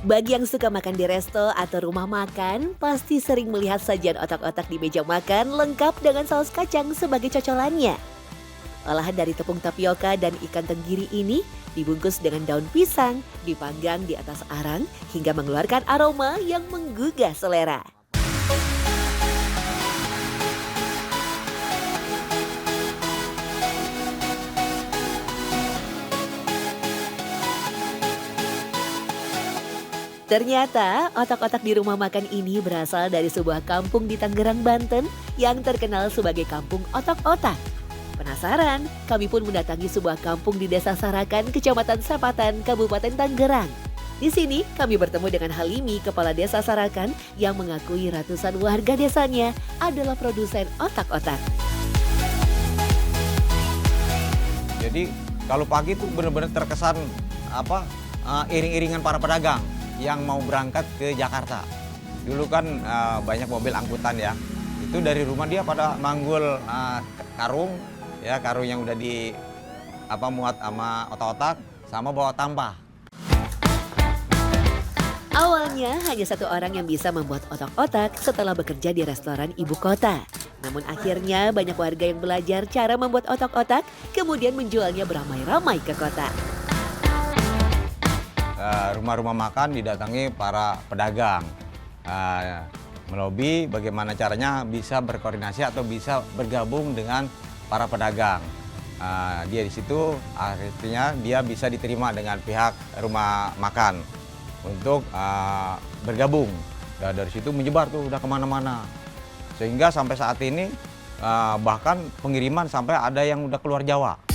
Bagi yang suka makan di resto atau rumah makan, pasti sering melihat sajian otak-otak di meja makan lengkap dengan saus kacang sebagai cocolannya. Olahan dari tepung tapioka dan ikan tenggiri ini dibungkus dengan daun pisang, dipanggang di atas arang hingga mengeluarkan aroma yang menggugah selera. Ternyata otak-otak di rumah makan ini berasal dari sebuah kampung di Tangerang, Banten yang terkenal sebagai kampung otak-otak. Penasaran? Kami pun mendatangi sebuah kampung di Desa Sarakan, Kecamatan Sapatan, Kabupaten Tangerang. Di sini kami bertemu dengan Halimi, Kepala Desa Sarakan, yang mengakui ratusan warga desanya adalah produsen otak-otak. Jadi kalau pagi itu benar-benar terkesan iring-iringan para pedagang yang mau berangkat ke Jakarta. Dulu kan banyak mobil angkutan ya. Itu dari rumah dia pada manggul karung yang udah di muat sama otak-otak sama bawa tampah. Awalnya hanya satu orang yang bisa membuat otak-otak setelah bekerja di restoran ibu kota. Namun akhirnya banyak warga yang belajar cara membuat otak-otak kemudian menjualnya beramai-ramai ke kota. Rumah-rumah makan didatangi para pedagang, melobi bagaimana caranya bisa berkoordinasi atau bisa bergabung dengan para pedagang. Dia di situ artinya dia bisa diterima dengan pihak rumah makan untuk bergabung. Dan dari situ menyebar tuh udah kemana-mana, sehingga sampai saat ini bahkan pengiriman sampai ada yang udah keluar Jawa.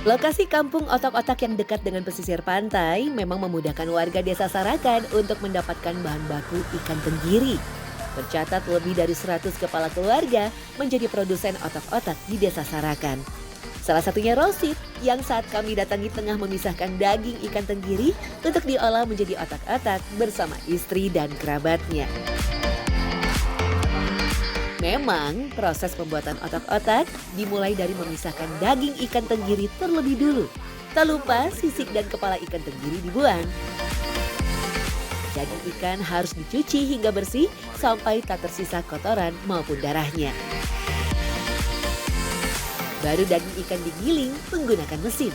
Lokasi kampung otak-otak yang dekat dengan pesisir pantai memang memudahkan warga Desa Sarakan untuk mendapatkan bahan baku ikan tenggiri. Tercatat lebih dari 100 kepala keluarga menjadi produsen otak-otak di Desa Sarakan. Salah satunya Rosid yang saat kami datangi tengah memisahkan daging ikan tenggiri untuk diolah menjadi otak-otak bersama istri dan kerabatnya. Memang proses pembuatan otak-otak dimulai dari memisahkan daging ikan tenggiri terlebih dulu. Tak lupa sisik dan kepala ikan tenggiri dibuang. Daging ikan harus dicuci hingga bersih sampai tak tersisa kotoran maupun darahnya. Baru daging ikan digiling menggunakan mesin.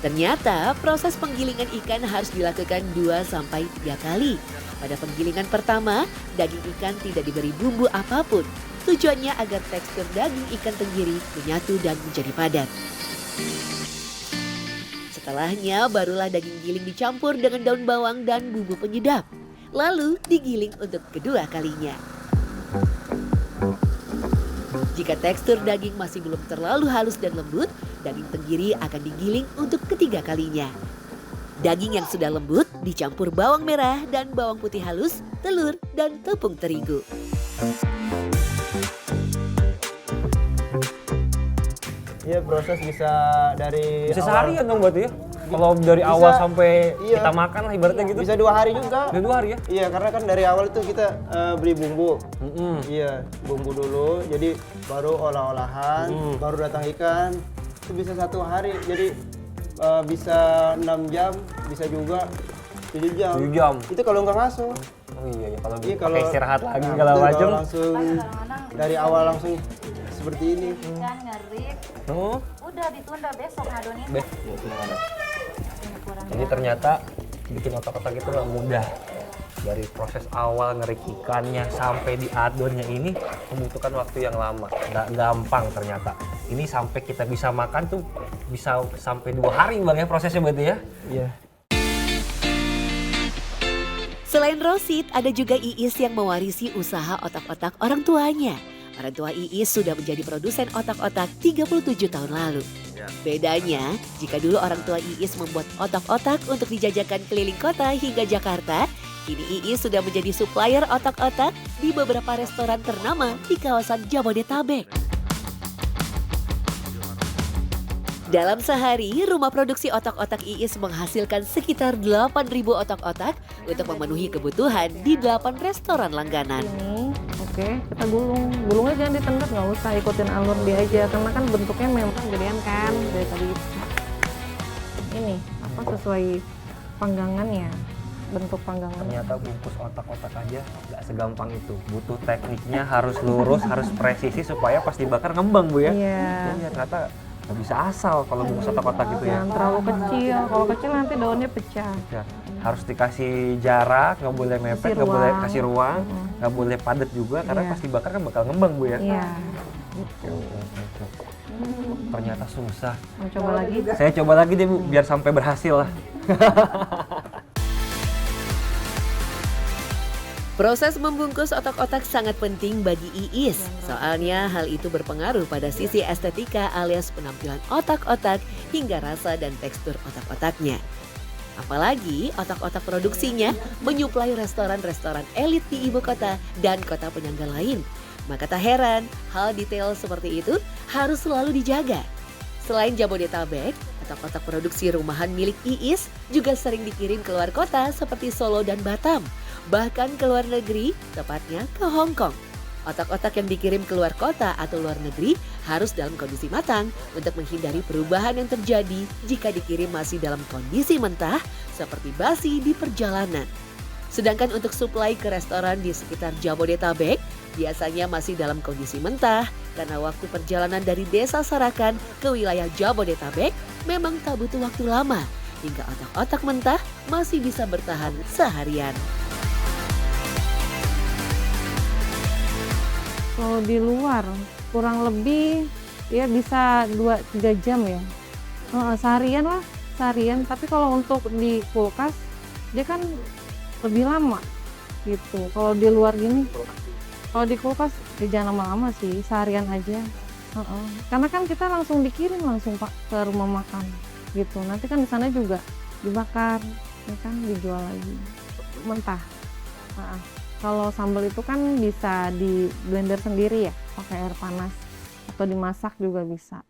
Ternyata proses penggilingan ikan harus dilakukan 2-3 kali. Pada penggilingan pertama, daging ikan tidak diberi bumbu apapun. Tujuannya agar tekstur daging ikan tenggiri menyatu dan menjadi padat. Setelahnya barulah daging giling dicampur dengan daun bawang dan bumbu penyedap. Lalu digiling untuk kedua kalinya. Jika tekstur daging masih belum terlalu halus dan lembut, daging tenggiri akan digiling untuk ketiga kalinya. Daging yang sudah lembut dicampur bawang merah dan bawang putih halus, telur, dan tepung terigu. Iya, proses bisa dari Bisa awal. seharian dong berarti ya? Kalau dari Bisa, awal sampai iya. kita makan lah ibaratnya gitu. Bisa 2 hari juga. Udah 2 hari ya? Iya, karena kan dari awal itu kita beli bumbu. Mm-mm. Iya, bumbu dulu. Jadi baru olah-olahan, baru datang ikan. Itu bisa 1 hari. Jadi bisa 6 jam, bisa juga 7 jam. 7 jam. Itu kalau nggak ngasuh. Oh iya ya, kalau Iya, pakai istirahat lagi nah, segala betul, macam. kalau langsung dari awal langsung seperti ini. Ikan ngerik, Oh, udah ditunda besok ngadonnya. deh. Jadi ternyata bikin otak-otak itu nggak mudah. Dari proses awal ngerik ikannya sampai di adonnya ini membutuhkan waktu yang lama. Nggak gampang ternyata. Ini sampai kita bisa makan tuh bisa sampai 2 hari Bang ya prosesnya berarti ya? Iya. Selain Rosid, ada juga Iis yang mewarisi usaha otak-otak orang tuanya. Orang tua Iis sudah menjadi produsen otak-otak 37 tahun lalu. Bedanya, jika dulu orang tua Iis membuat otak-otak untuk dijajakan keliling kota hingga Jakarta, kini Iis sudah menjadi supplier otak-otak di beberapa restoran ternama di kawasan Jabodetabek. Dalam sehari, rumah produksi otak-otak Iis menghasilkan sekitar 8.000 otak-otak untuk memenuhi kebutuhan di 8 restoran langganan. Ini, oke, kita gulung. Gulungnya jangan ditendang, nggak usah ikutin alur dia aja, karena kan bentuknya memang gedean kan dari tadi. Ini apa sesuai panggangannya, bentuk panggangan. Ternyata bungkus otak-otak aja nggak segampang itu. Butuh tekniknya, harus lurus, harus presisi supaya pas dibakar ngembang Bu ya. Iya. Ya, ternyata nggak bisa asal kalau bungkus otak-otak gitu ya. Jangan terlalu kecil, kalau kecil nanti daunnya pecah. Ya, harus dikasih jarak, nggak boleh mepet, Kasih nggak boleh ruang. kasih ruang, nggak boleh padat juga karena Iya. pas dibakar kan bakal ngembang Bu ya. Iya. Oke, oke, oke. Ternyata susah. Mau coba lagi? Saya coba lagi deh Bu, biar sampai berhasil lah. Proses membungkus otak-otak sangat penting bagi Iis. Soalnya hal itu berpengaruh pada sisi estetika alias penampilan otak-otak hingga rasa dan tekstur otak-otaknya. Apalagi otak-otak produksinya menyuplai restoran-restoran elit di ibu kota dan kota penyangga lain. Maka tak heran hal detail seperti itu harus selalu dijaga. Selain Jabodetabek, otak-otak produksi rumahan milik Iis juga sering dikirim ke luar kota seperti Solo dan Batam. Bahkan ke luar negeri, tepatnya ke Hong Kong. Otak-otak yang dikirim ke luar kota atau luar negeri harus dalam kondisi matang untuk menghindari perubahan yang terjadi jika dikirim masih dalam kondisi mentah seperti basi di perjalanan. Sedangkan untuk suplai ke restoran di sekitar Jabodetabek biasanya masih dalam kondisi mentah karena waktu perjalanan dari Desa Sarakan ke wilayah Jabodetabek memang tak butuh waktu lama hingga otak-otak mentah masih bisa bertahan seharian. Kalau di luar kurang lebih ya bisa 2-3 jam ya. Seharian lah, seharian. Tapi kalau untuk di kulkas dia kan lebih lama gitu. Kalau di luar gini, kalau di kulkas ya jangan lama-lama sih, seharian aja. Karena kan kita langsung dikirim langsung Pak ke rumah makan gitu. Nanti kan di sana juga dibakar, ya kan dijual lagi mentah. Kalau sambal itu kan bisa di blender sendiri ya, pakai air panas atau dimasak juga bisa.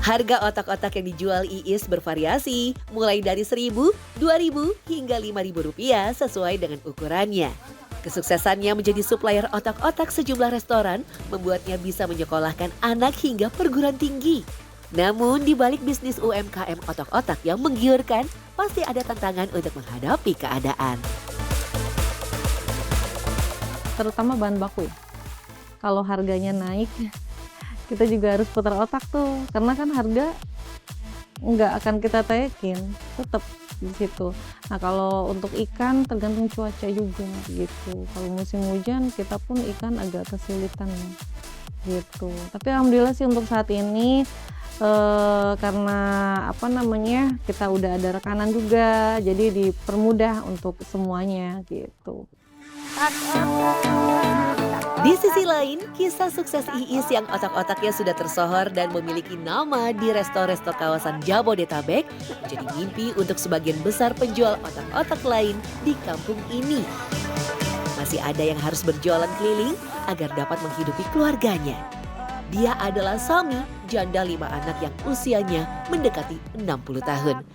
Harga otak-otak yang dijual Iis bervariasi, mulai dari Rp1.000, Rp2.000 hingga Rp5.000 sesuai dengan ukurannya. Kesuksesannya menjadi supplier otak-otak sejumlah restoran membuatnya bisa menyekolahkan anak hingga perguruan tinggi. Namun di balik bisnis UMKM otak-otak yang menggiurkan, pasti ada tantangan untuk menghadapi keadaan. Terutama bahan baku ya. Kalau harganya naik, kita juga harus putar otak tuh. Karena kan harga nggak akan kita taikin, tetap di situ. Nah kalau untuk ikan tergantung cuaca juga gitu. Kalau musim hujan kita pun ikan agak kesulitan gitu. Tapi alhamdulillah sih untuk saat ini karena kita udah ada rekanan juga, jadi dipermudah untuk semuanya gitu. Di sisi lain, kisah sukses Iis yang otak-otaknya sudah tersohor dan memiliki nama di resto-resto kawasan Jabodetabek menjadi mimpi untuk sebagian besar penjual otak-otak lain di kampung ini. Masih ada yang harus berjualan keliling agar dapat menghidupi keluarganya. Dia adalah Sami, janda 5 anak yang usianya mendekati 60 tahun.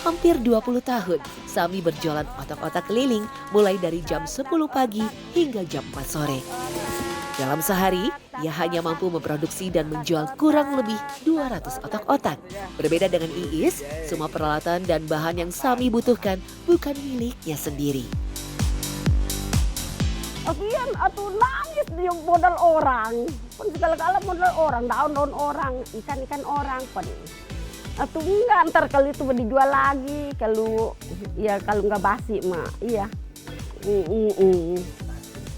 Hampir 20 tahun, Sami berjualan otak-otak keliling mulai dari jam 10 pagi hingga jam 4 sore. Dalam sehari, ia hanya mampu memproduksi dan menjual kurang lebih 200 otak-otak. Berbeda dengan Iis, semua peralatan dan bahan yang Sami butuhkan bukan miliknya sendiri. Apian atau nangis dia modal orang, pun segala-gala modal orang, daun-daun orang, ikan-ikan orang pun. Atau enggak ntar kalau itu dijual lagi, kalau nggak basi mah, iya.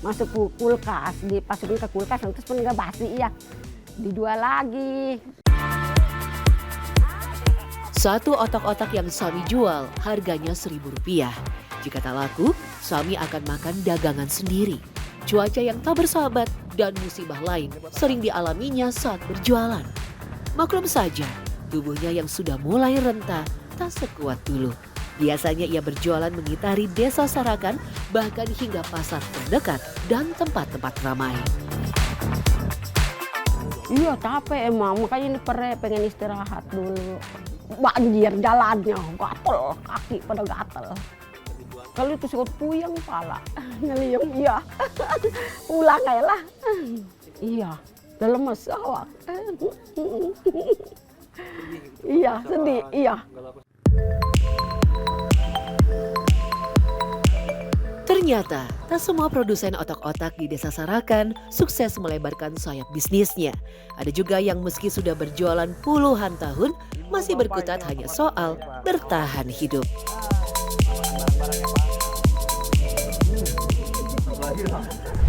Masuk ke kulkas, dipasukin ke kulkas, terus pun nggak basi, iya. Dijual lagi. Satu otak-otak yang Sami jual harganya Rp1.000. Jika tak laku, Sami akan makan dagangan sendiri. Cuaca yang tak bersahabat dan musibah lain sering dialaminya saat berjualan. Maklum saja, tubuhnya yang sudah mulai renta tak sekuat dulu. Biasanya ia berjualan mengitari Desa Sarakan, bahkan hingga pasar terdekat dan tempat-tempat ramai. Iya capek emang, makanya ini pengen istirahat dulu. Banjir jalannya, gatel, kaki pada gatel. Kalau itu suka puyeng pala, ngeliung iya. Pulang aja lah. Iya, dalam masalah. Iya, sedih, iya. Ternyata, tak semua produsen otak-otak di Desa Sarakan sukses melebarkan sayap bisnisnya. Ada juga yang meski sudah berjualan puluhan tahun, masih berkutat hanya soal bertahan hidup. Lagi, Pak.